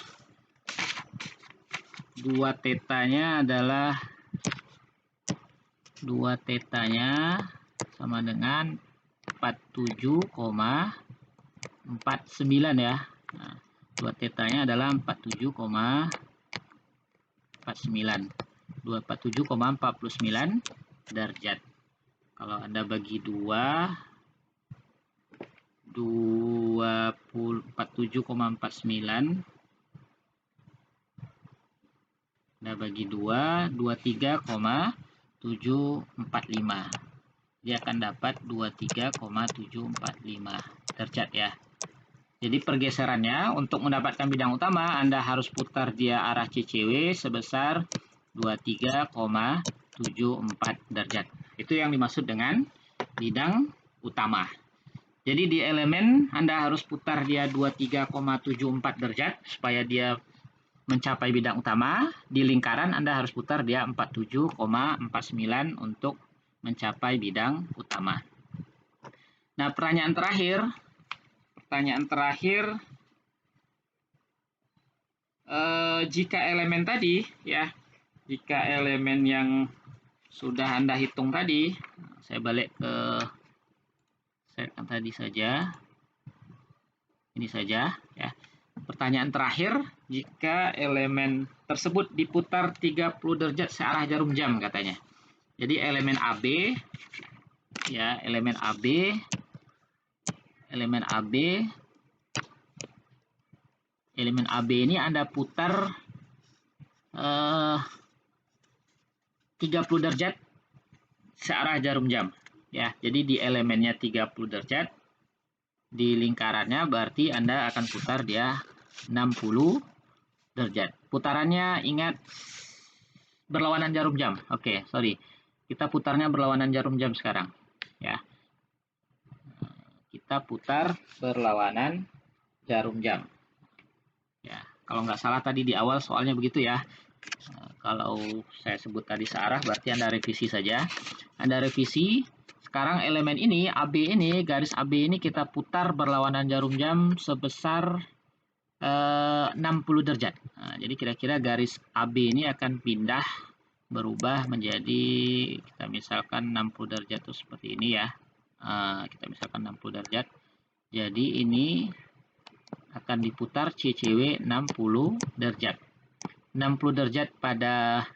2 tetanya adalah 2 tetanya sama dengan 47,49 ya. Nah, 2 tetanya adalah 47,49. 247,49 derajat. Kalau Anda bagi 2, 47,49 Anda bagi 2, 23,745. Dia akan dapat 23,745 derajat ya. Jadi pergeserannya untuk mendapatkan bidang utama Anda harus putar dia arah CCW sebesar 23,74 derajat. Itu yang dimaksud dengan bidang utama. Jadi di elemen Anda harus putar dia 23,74 derajat supaya dia mencapai bidang utama. Di lingkaran Anda harus putar dia 47,49 untuk mencapai bidang utama. Nah, pertanyaan terakhir, jika elemen tadi ya, jika elemen yang sudah Anda hitung tadi, saya balik ke set yang tadi saja, ini saja ya. Pertanyaan terakhir, jika elemen tersebut diputar 30 derajat searah jarum jam katanya. Jadi elemen AB ya, elemen AB ini Anda putar 30 derajat searah jarum jam ya. Jadi di elemennya 30 derajat, di lingkarannya berarti Anda akan putar dia 60 derajat. Putarannya ingat berlawanan jarum jam. Oke, sorry. Kita putarnya berlawanan jarum jam sekarang ya. Kita putar berlawanan jarum jam ya. Kalau nggak salah tadi di awal soalnya begitu ya. Kalau saya sebut tadi searah berarti Anda revisi saja. Anda revisi. Sekarang elemen ini AB ini, garis AB ini kita putar berlawanan jarum jam sebesar 60 derajat. Nah, jadi kira-kira garis AB ini akan pindah berubah menjadi, kita misalkan 60 derajat itu seperti ini ya. Kita misalkan 60 derajat. Jadi ini akan diputar CCW 60 derajat. 60 derajat pada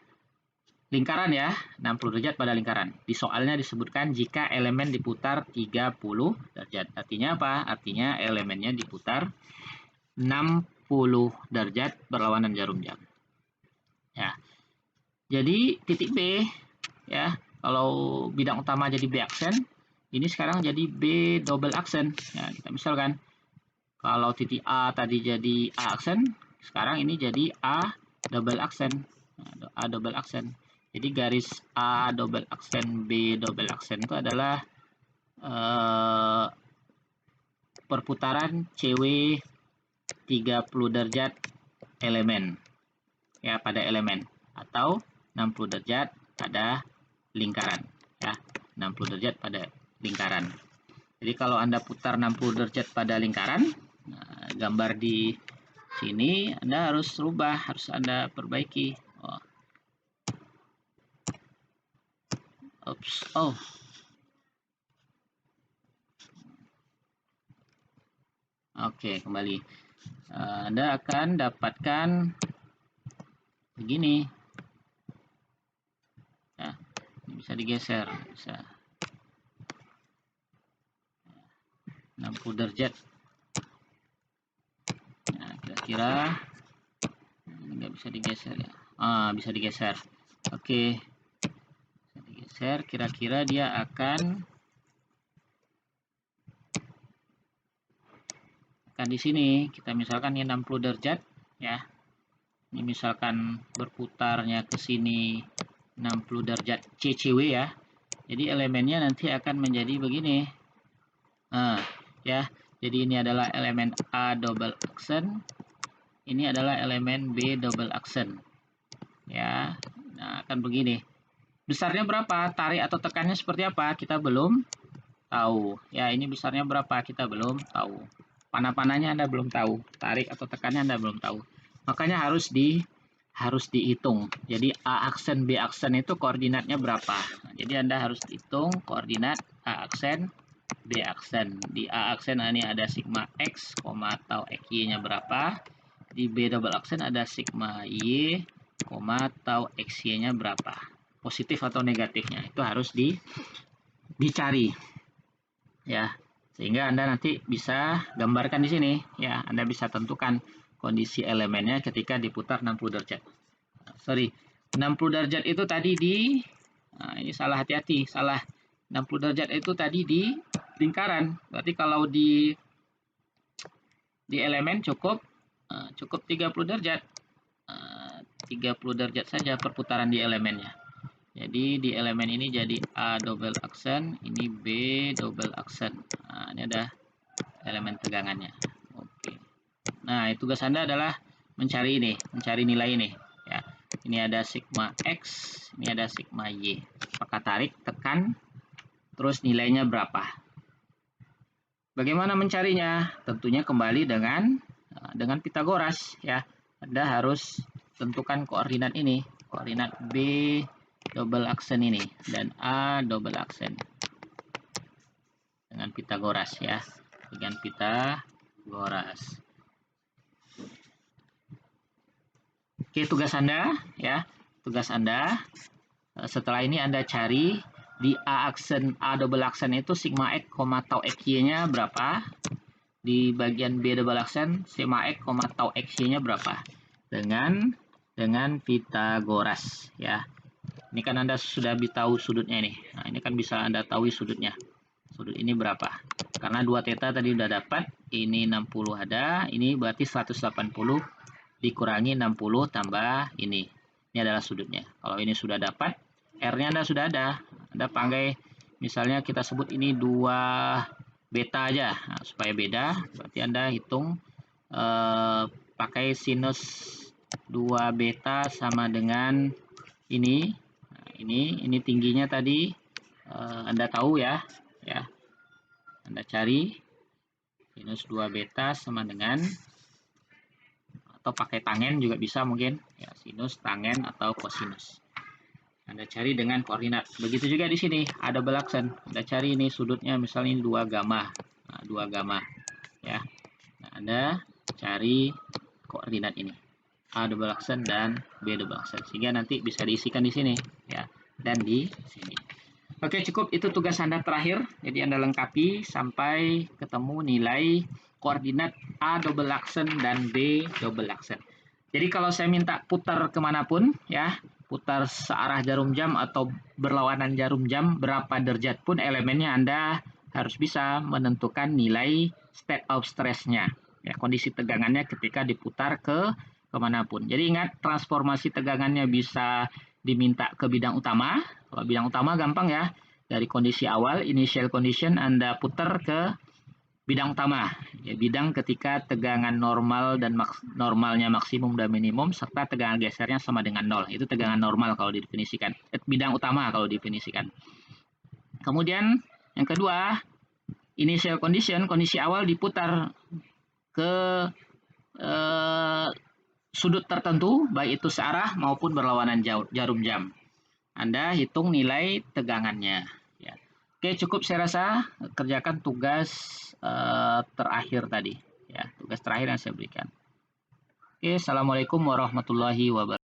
lingkaran ya, 60 derajat pada lingkaran. Di soalnya disebutkan jika elemen diputar 30 derajat. Artinya apa? Artinya elemennya diputar 60 derajat berlawanan jarum jam. Ya. Jadi titik B ya, kalau bidang utama jadi B aksen, ini sekarang jadi B double aksen. Ya, kita misalkan kalau titik A tadi jadi A aksen, sekarang ini jadi A double aksen. A double aksen. Jadi garis A double aksen B double aksen itu adalah perputaran CW 30 derajat elemen. Ya, pada elemen atau 60 derajat pada lingkaran ya, 60 derajat pada lingkaran. Jadi kalau Anda putar 60 derajat pada lingkaran, gambar di sini Anda harus rubah, harus Anda perbaiki. Oke, kembali. Anda akan dapatkan begini. Ya, ini bisa digeser, bisa 60 derajat. Nah, kira-kira ini nggak bisa digeser ya. Bisa digeser. Oke, bisa digeser. Kira-kira dia akan di sini. Kita misalkan ini 60 derajat ya. Ini misalkan berputarnya ke sini 60 derajat CCW ya. Jadi elemennya nanti akan menjadi begini. Ya. Jadi ini adalah elemen A double aksen. Ini adalah elemen B double aksen. Ya. Nah, akan begini. Besarnya berapa? Tarik atau tekannya seperti apa? Kita belum tahu. Ya, ini besarnya berapa? Kita belum tahu. Panah-panahnya Anda belum tahu. Tarik atau tekannya Anda belum tahu. Makanya harus dihitung. Jadi A aksen B aksen itu koordinatnya berapa? Nah, jadi Anda harus hitung koordinat A aksen B aksen. Di A aksen ini ada sigma X, atau XY-nya berapa? Di B double aksen ada sigma Y, atau XY-nya berapa? Positif atau negatifnya. Itu harus dicari. Ya, sehingga Anda nanti bisa gambarkan di sini. Ya, Anda bisa tentukan kondisi elemennya ketika diputar 60 derajat. Sorry, 60 derajat itu tadi ini salah, hati-hati, salah. 60 derajat itu tadi di lingkaran. Berarti kalau di elemen cukup 30 derajat. 30 derajat saja perputaran di elemennya. Jadi di elemen ini jadi A double aksen, ini B double aksen. Nah, ini ada elemen tegangannya. Oke. Nah, tugas Anda adalah mencari nilai ini. Ya, ini ada sigma X, ini ada sigma Y. Apakah tarik, tekan, terus nilainya berapa? Bagaimana mencarinya? Tentunya kembali dengan Pitagoras. Ya, Anda harus tentukan koordinat ini, koordinat B double aksen ini dan A double aksen dengan Pitagoras ya, dengan Pitagoras. Oke, tugas Anda ya, tugas Anda setelah ini Anda cari di A aksen A double aksen itu sigma X, tau XY-nya berapa? Di bagian B double aksen sigma X, tau XY-nya berapa? Dengan Pitagoras ya. Ini kan Anda sudah tahu sudutnya nih. Nah, ini kan bisa Anda tahu sudutnya. Sudut ini berapa? Karena 2 theta tadi udah dapat, ini 60 ada, ini berarti 180 dikurangi 60 tambah ini. Ini adalah sudutnya. Kalau ini sudah dapat, R-nya Anda sudah ada. Anda pakai, misalnya kita sebut ini 2 beta aja. Nah, supaya beda, berarti Anda hitung pakai sinus 2 beta sama dengan ini. Ini tingginya tadi Anda tahu ya. Anda cari sinus 2 beta sama dengan, atau pakai tangen juga bisa mungkin ya, sinus, tangen, atau kosinus. Anda cari dengan koordinat. Begitu juga di sini, ada belaksen. Anda cari ini sudutnya, misalnya ini 2 gamma. Nah, 2 gamma. Ya. Nah, Anda cari koordinat ini. A double aksen dan B double aksen. Sehingga nanti bisa diisikan di sini. Ya. Dan di sini. Oke, cukup. Itu tugas Anda terakhir. Jadi Anda lengkapi sampai ketemu nilai koordinat A double aksen dan B double aksen. Jadi kalau saya minta putar kemanapun, ya, putar searah jarum jam atau berlawanan jarum jam, berapa derajat pun elemennya Anda harus bisa menentukan nilai state of stress-nya. Ya, kondisi tegangannya ketika diputar kemanapun. Jadi ingat, transformasi tegangannya bisa diminta ke bidang utama. Kalau bidang utama gampang ya, dari kondisi awal, initial condition, Anda putar ke bidang utama, ya, bidang ketika tegangan normal dan normalnya maksimum dan minimum serta tegangan gesernya sama dengan 0. Itu tegangan normal kalau didefinisikan. Bidang utama kalau didefinisikan. Kemudian yang kedua, initial condition, kondisi awal diputar ke sudut tertentu, baik itu searah maupun berlawanan jarum jam. Anda hitung nilai tegangannya. Ya. Oke, cukup saya rasa. Kerjakan tugas terakhir tadi. Ya, tugas terakhir yang saya berikan. Oke, assalamualaikum warahmatullahi wabarakatuh.